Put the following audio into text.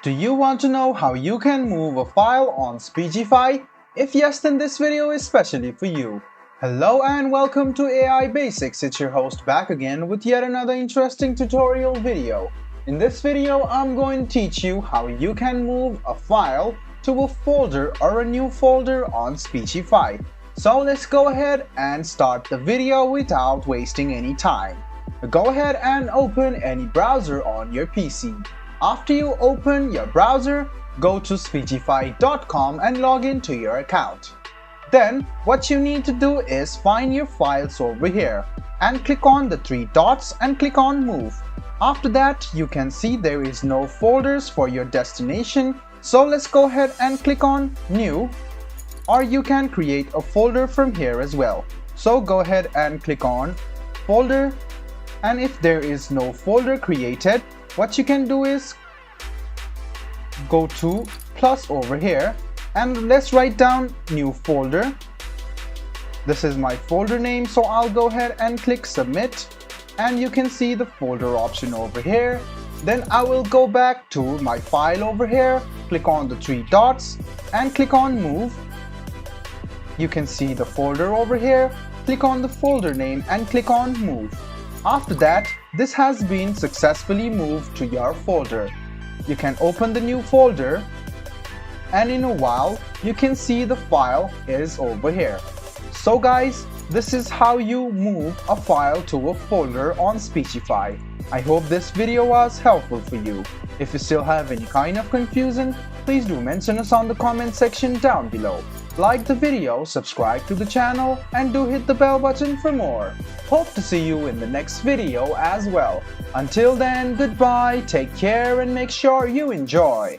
Do you want to know how you can move a file on Speechify? If yes, then this video is specially for you. Hello and welcome to AI Basics. It's your host back again with yet another interesting tutorial video. In this video, I'm going to teach you how you can move a file to a folder or a new folder on Speechify. So let's go ahead and start the video without wasting any time. Go ahead and open any browser on your PC. After you open your browser, go to speechify.com and log into your account. Then what you need to do is find your files over here and click on the three dots and click on Move. After that, you can see there is no folders for your destination, so let's go ahead and click on New, or you can create a folder from here as well. So go ahead and click on Folder, and if there is no folder created, what you can do is go to plus over here and let's write down new folder. This is my folder name, so I'll go ahead and click submit, and you can see the folder option over here. Then I will go back to my file over here, click on the three dots and click on move. You can see the folder over here, click on the folder name and click on move. After that, this has been successfully moved to your folder. You can open the new folder, and in a while you can see the file is over here. So guys, this is how you move a file to a folder on Speechify. I hope this video was helpful for you. If you still have any kind of confusion, please do mention us on the comment section down below. Like the video, subscribe to the channel, and do hit the bell button for more. Hope to see you in the next video as well. Until then, goodbye, take care, and make sure you enjoy.